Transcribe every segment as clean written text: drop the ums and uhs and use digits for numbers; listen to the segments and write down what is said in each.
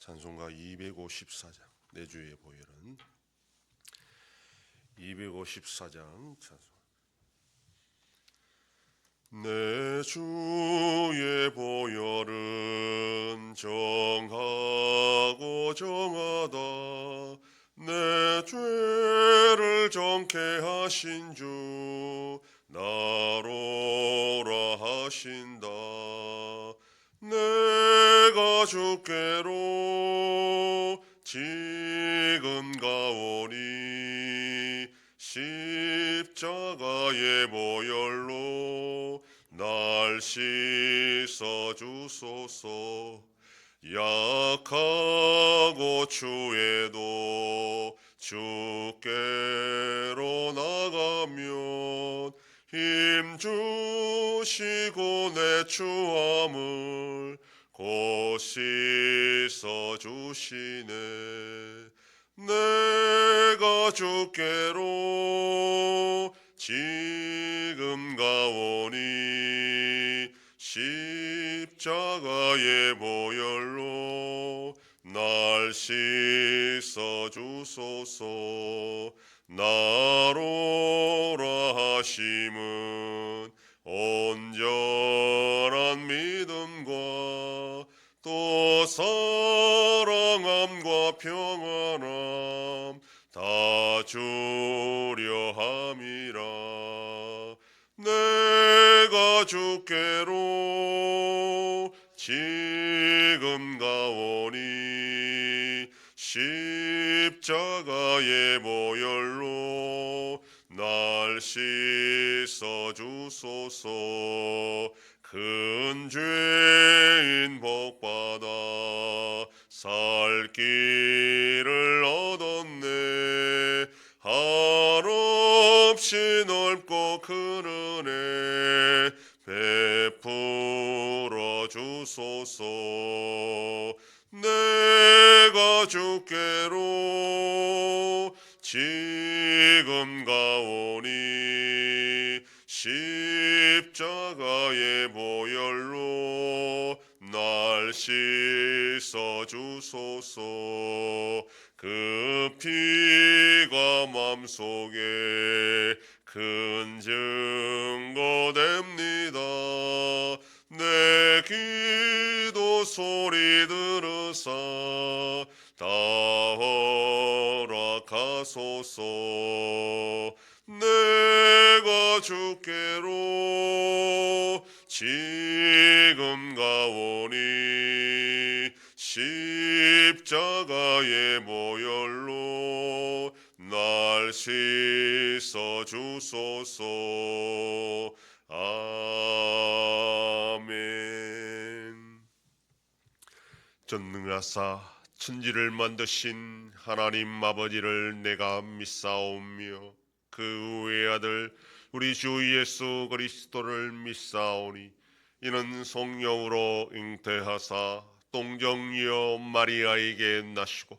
찬송가 254장, 내 주의 보혈은 254장 찬송. 내 주의 보혈은 정하고 정하다. 내 죄를 정케 하신 주 나로라 하신다. 내가 주께로 지금 가오니 십자가의 보혈로 날 씻어 주소서. 약하고 추해도 주께로 나가면 힘 주시고 내 추함을 곧 씻어 주시네. 내가 주께로 지금 가오니 십자가의 보혈로 날 씻어 주소서. 나로라 하심은 온전한 믿음과 또 사랑함과 평안함 다 주려 함이라. 내가 주께로 지금 가오니 십자가의 보혈로 날 씻어 주소서. 큰 죄인 복받아 살 길을 얻었네. 한없이 넓고 큰 은혜 베풀어 주소서. 내가 주께로 지금 가오니 십자가의 보혈로 날 씻어 주소서. 그 피가 맘속에 큰 증거됩니다. 내 기도 소리 들으사 다 허락하소서. 내가 주께로 지금 가오니 십자가의 보혈로 날 씻어 주소서. 아멘. 전능하사 천지를 만드신 하나님 아버지를 내가 믿사오며 그 외아들 우리 주 예수 그리스도를 믿사오니 이는 성령으로 잉태하사 동정녀 마리아에게 나시고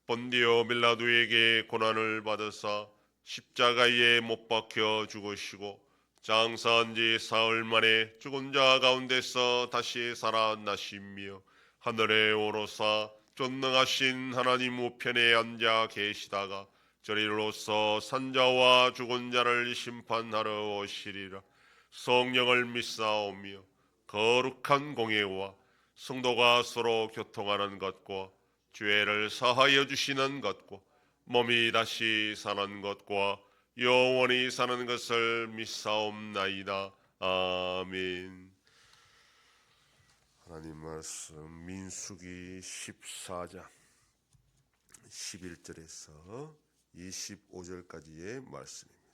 본디오 빌라도에게 고난을 받으사 십자가에 못 박혀 죽으시고 장사한 지 사흘 만에 죽은 자 가운데서 다시 살아나시며 하늘에 오르사 전능하신 하나님 우편에 앉아 계시다가 저리로서 산자와 죽은 자를 심판하러 오시리라. 성령을 믿사오며 거룩한 공예와 성도가 서로 교통하는 것과 죄를 사하여 주시는 것과 몸이 다시 사는 것과 영원히 사는 것을 믿사옵나이다. 아멘. 하나님 말씀 민수기 14장 11절에서 25절까지의 말씀입니다.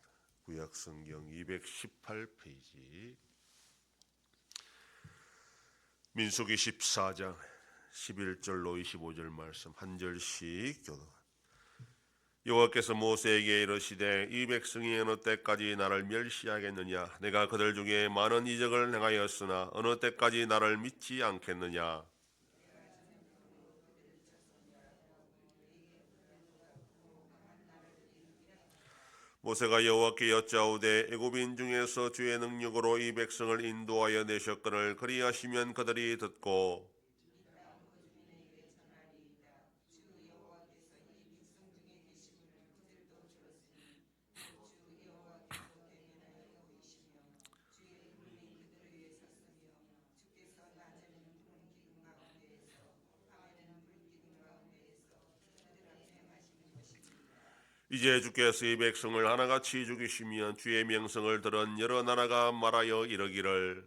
구약성경 218페이지 민수기 14장 11절로 25절 말씀 한 절씩 교독. 여호와께서 모세에게 이르시되 이 백성이 어느 때까지 나를 멸시하겠느냐? 내가 그들 중에 많은 이적을 행하였으나 어느 때까지 나를 믿지 않겠느냐? 모세가 여호와께 여짜오되 애굽인 중에서 주의 능력으로 이 백성을 인도하여 내셨거늘 그리하시면 그들이 듣고 이제 주께서 이 백성을 하나같이 죽이시면 주의 명성을 들은 여러 나라가 말하여 이르기를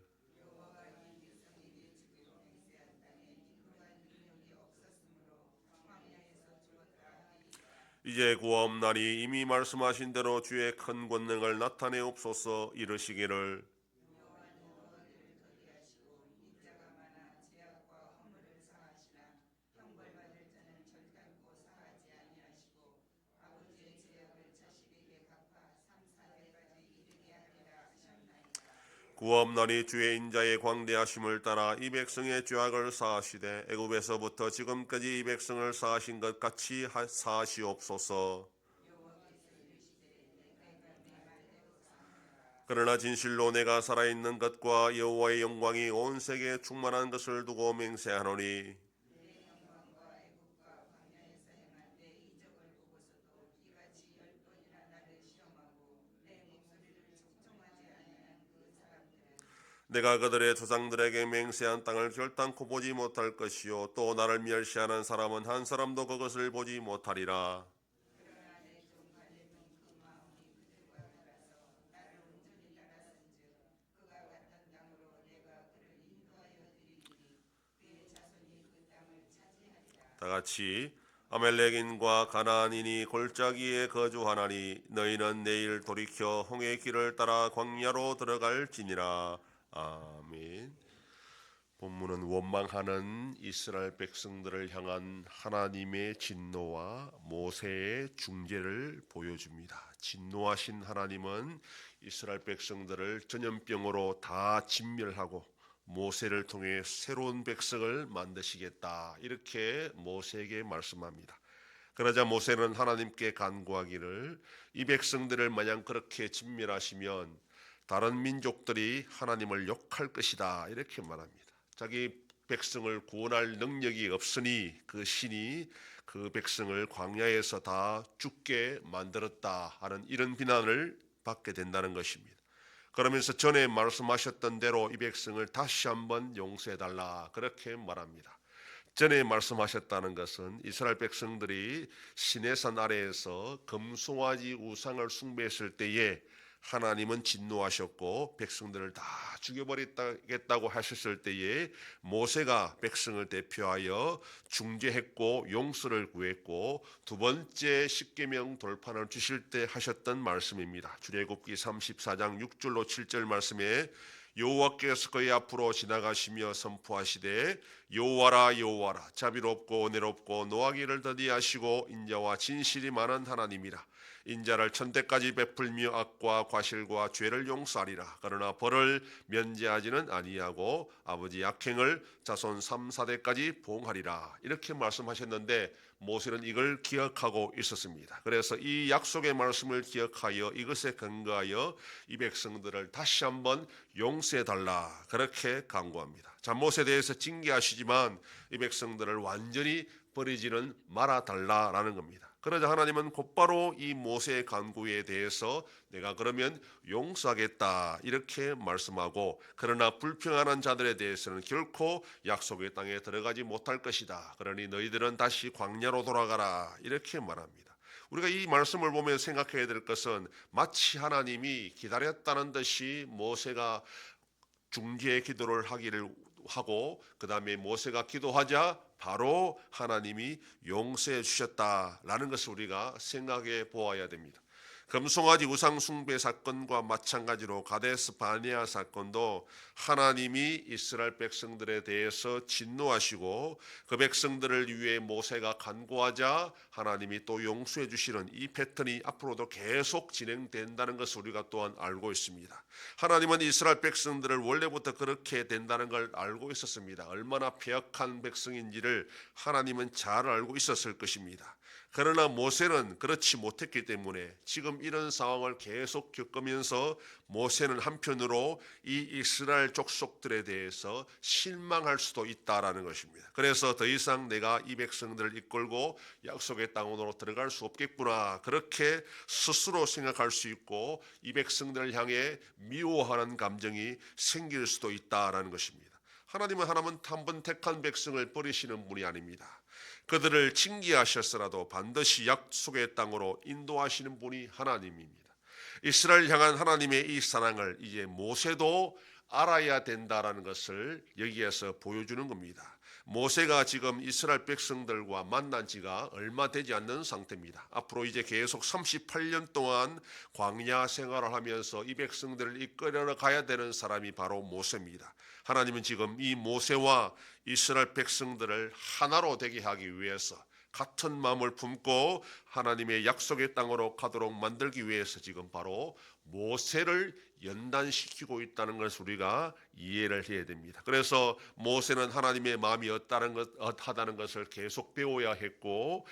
이제 구하옵나니 이미 말씀하신 대로 주의 큰 권능을 나타내옵소서. 이르시기를 구하옵나니 주의 인자의 광대하심을 따라 이 백성의 죄악을 사하시되 애굽에서부터 지금까지 이 백성을 사하신 것 같이 사하시옵소서. 그러나 진실로 내가 살아있는 것과 여호와의 영광이 온 세계에 충만한 것을 두고 맹세하노니 내가 그들의 조상들에게 맹세한 땅을 결단코 보지 못할 것이요 또 나를 멸시하는 사람은 한 사람도 그것을 보지 못하리라. 다 같이 아멜렉인과 가나안인이 골짜기에 거주하나니 너희는 내일 돌이켜 홍해 길을 따라 광야로 들어갈지니라. 아멘. 본문은 원망하는 이스라엘 백성들을 향한 하나님의 진노와 모세의 중재를 보여줍니다. 진노하신 하나님은 이스라엘 백성들을 전염병으로 다 진멸하고 모세를 통해 새로운 백성을 만드시겠다, 이렇게 모세에게 말씀합니다. 그러자 모세는 하나님께 간구하기를 이 백성들을 마냥 그렇게 진멸하시면 다른 민족들이 하나님을 욕할 것이다, 이렇게 말합니다. 자기 백성을 구원할 능력이 없으니 그 신이 그 백성을 광야에서 다 죽게 만들었다 하는 이런 비난을 받게 된다는 것입니다. 그러면서 전에 말씀하셨던 대로 이 백성을 다시 한번 용서해달라, 그렇게 말합니다. 전에 말씀하셨다는 것은 이스라엘 백성들이 시내산 아래에서 금송아지 우상을 숭배했을 때에 하나님은 진노하셨고 백성들을 다 죽여버리겠다고 하셨을 때에 모세가 백성을 대표하여 중재했고 용서를 구했고 두 번째 십계명 돌판을 주실 때 하셨던 말씀입니다. 출애굽기 34장 6절로 7절 말씀에 여호와께서 그의 앞으로 지나가시며 선포하시되 여호와라 여호와라 자비롭고 은혜롭고 노하기를 더디하시고 인자와 진실이 많은 하나님이라. 인자를 천대까지 베풀며 악과 과실과 죄를 용서하리라. 그러나 벌을 면제하지는 아니하고 아버지 악행을 자손 3, 4대까지 보응하리라. 이렇게 말씀하셨는데 모세는 이걸 기억하고 있었습니다. 그래서 이 약속의 말씀을 기억하여 이것에 근거하여 이 백성들을 다시 한번 용서해달라, 그렇게 간구합니다. 자, 모세에 대해서 징계하시지만 이 백성들을 완전히 버리지는 말아달라라는 겁니다. 그러자 하나님은 곧바로 이 모세의 간구에 대해서 내가 그러면 용서하겠다, 이렇게 말씀하고 그러나 불평하는 자들에 대해서는 결코 약속의 땅에 들어가지 못할 것이다. 그러니 너희들은 다시 광야로 돌아가라, 이렇게 말합니다. 우리가 이 말씀을 보면 생각해야 될 것은 마치 하나님이 기다렸다는 듯이 모세가 중재의 기도를 하기를 하고 그 다음에 모세가 기도하자 바로 하나님이 용서해 주셨다라는 것을 우리가 생각해 보아야 됩니다. 금송아지 우상 숭배 사건과 마찬가지로 가데스 바네아 사건도 하나님이 이스라엘 백성들에 대해서 진노하시고 그 백성들을 위해 모세가 간구하자 하나님이 또 용서해 주시는 이 패턴이 앞으로도 계속 진행된다는 것을 우리가 또한 알고 있습니다. 하나님은 이스라엘 백성들을 원래부터 그렇게 된다는 걸 알고 있었습니다. 얼마나 패역한 백성인지를 하나님은 잘 알고 있었을 것입니다. 그러나 모세는 그렇지 못했기 때문에 지금 이런 상황을 계속 겪으면서 모세는 한편으로 이 이스라엘 족속들에 대해서 실망할 수도 있다라는 것입니다. 그래서 더 이상 내가 이 백성들을 이끌고 약속의 땅으로 들어갈 수 없겠구나, 그렇게 스스로 생각할 수 있고 이 백성들을 향해 미워하는 감정이 생길 수도 있다라는 것입니다. 하나님은 한 번 택한 백성을 버리시는 분이 아닙니다. 그들을 징계하셨으라도 반드시 약속의 땅으로 인도하시는 분이 하나님입니다. 이스라엘 향한 하나님의 이 사랑을 이제 모세도 알아야 된다라는 것을 여기에서 보여주는 겁니다. 모세가 지금 이스라엘 백성들과 만난 지가 얼마 되지 않는 상태입니다. 앞으로 이제 계속 38년 동안 광야 생활을 하면서 이 백성들을 이끌어 가야 되는 사람이 바로 모세입니다. 하나님은 지금 이 모세와 이스라엘 백성들을 하나로 되게 하기 위해서 같은 마음을 품고 하나님의 약속의 땅으로 가도록 만들기 위해서 지금 바로 모세를 연단시키고 있다는 것을 우리가 이해를 해야 됩니다. 그래서 모세는 하나님의 마음이 어떠하다는 것을 계속 배워야 했고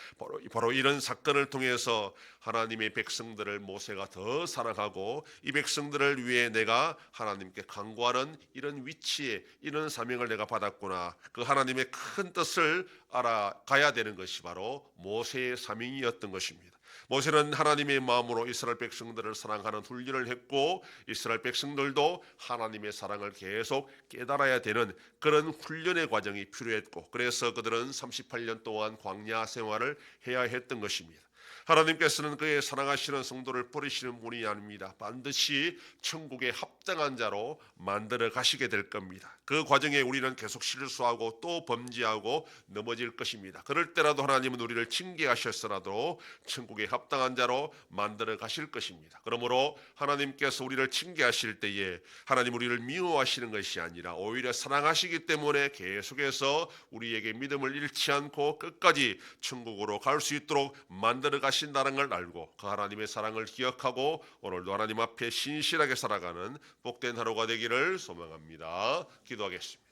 바로 이런 사건을 통해서 하나님의 백성들을 모세가 더 사랑하고 이 백성들을 위해 내가 하나님께 간구하는 이런 위치에 이런 사명을 내가 받았구나. 그 하나님의 큰 뜻을 알아가야 되는 것이 바로 모세의 사명이었던 것입니다. 모세는 하나님의 마음으로 이스라엘 백성들을 사랑하는 훈련을 했고 이스라엘 백성들도 하나님의 사랑을 계속 깨달아야 되는 그런 훈련의 과정이 필요했고 그래서 그들은 38년 동안 광야 생활을 해야 했던 것입니다. 하나님께서는 그의 사랑하시는 성도를 버리시는 분이 아닙니다. 반드시 천국에 합당한 자로 만들어 가시게 될 겁니다. 그 과정에 우리는 계속 실수하고 또 범죄하고 넘어질 것입니다. 그럴 때라도 하나님은 우리를 징계하셨으라도 천국에 합당한 자로 만들어 가실 것입니다. 그러므로 하나님께서 우리를 징계하실 때에 하나님 우리를 미워하시는 것이 아니라 오히려 사랑하시기 때문에 계속해서 우리에게 믿음을 잃지 않고 끝까지 천국으로 갈 수 있도록 만들어 가신다는 걸 알고 그 하나님의 사랑을 기억하고 오늘도 하나님 앞에 신실하게 살아가는 복된 하루가 되기를 소망합니다. 기도하겠습니다.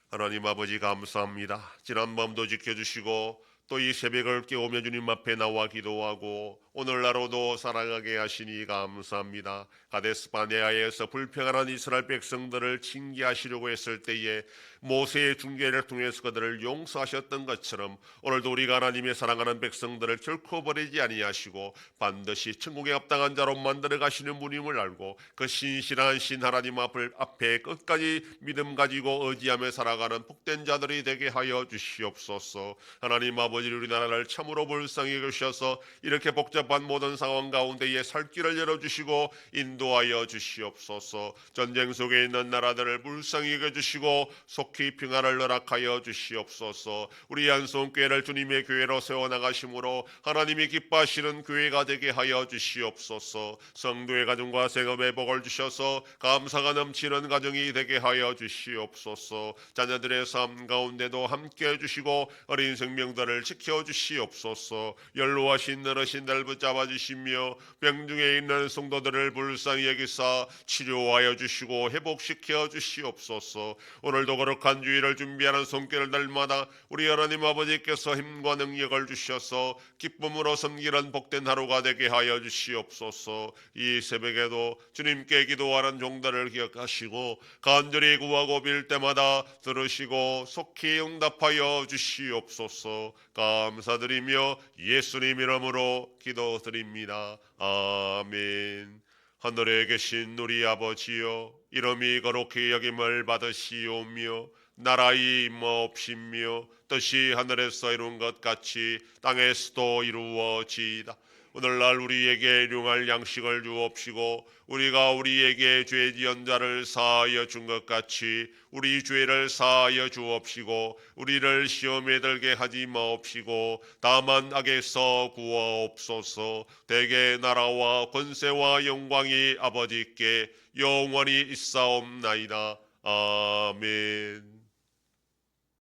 하나님 아버지 감사합니다. 지난밤도 지켜주시고 또 이 새벽을 깨우며 주님 앞에 나와 기도하고 오늘날로도 사랑하게 하시니 감사합니다. 가데스 바네아에서 불평하는 이스라엘 백성들을 징계하시려고 했을 때에 모세의 중재를 통해서 그들을 용서하셨던 것처럼 오늘도 우리가 하나님의 사랑하는 백성들을 결코 버리지 아니하시고 반드시 천국에 합당한 자로 만들어 가시는 분임을 알고 그 신실한 신 하나님 앞에 끝까지 믿음 가지고 의지하며 살아가는 복된 자들이 되게 하여 주시옵소서. 하나님 아버지 우리나라를 참으로 불쌍히 여기셔서 이렇게 복잡한 모든 상황 가운데에 살 길을 열어주시고 인도하여 주시옵소서. 전쟁 속에 있는 나라들을 불쌍히 여겨주시고 속히 평안을 허락하여 주시옵소서. 우리 한송교회를 주님의 교회로 세워나가심으로 하나님이 기뻐하시는 교회가 되게 하여 주시옵소서. 성도의 가정과 생업에 복을 주셔서 감사가 넘치는 가정이 되게 하여 주시옵소서. 자녀들의 삶 가운데도 함께 해주시고 어린 생명들을 지켜주시옵소서. 연로하신 어르신들 붙잡아 주시며 병중에 있는 성도들을 불쌍히 여기사 치료하여 주시고 회복시켜 주시옵소서. 오늘도 거룩한 주일을 준비하는 손길들마다 우리 하나님 아버지께서 힘과 능력을 주셔서 기쁨으로 섬기는 복된 하루가 되게 하여 주시옵소서. 이 새벽에도 주님께 기도하는 종들을 기억하시고 간절히 구하고 빌 때마다 들으시고 속히 응답하여 주시옵소서. 감사드리며 예수님 이름으로 기도드립니다. 아멘. 하늘에 계신 우리 아버지여 이름이 거룩히 여김을 받으시오며 나라의 임하옵시며 뜻이 하늘에서 이룬 것 같이 땅에서도 이루어지이다. 오늘날 우리에게 일용할 양식을 주옵시고 우리가 우리에게 죄 지은 자를 사하여 준 것 같이 우리 죄를 사하여 주옵시고 우리를 시험에 들게 하지 마옵시고 다만 악에서 구하옵소서. 대개 나라와 권세와 영광이 아버지께 영원히 있사옵나이다. 아멘.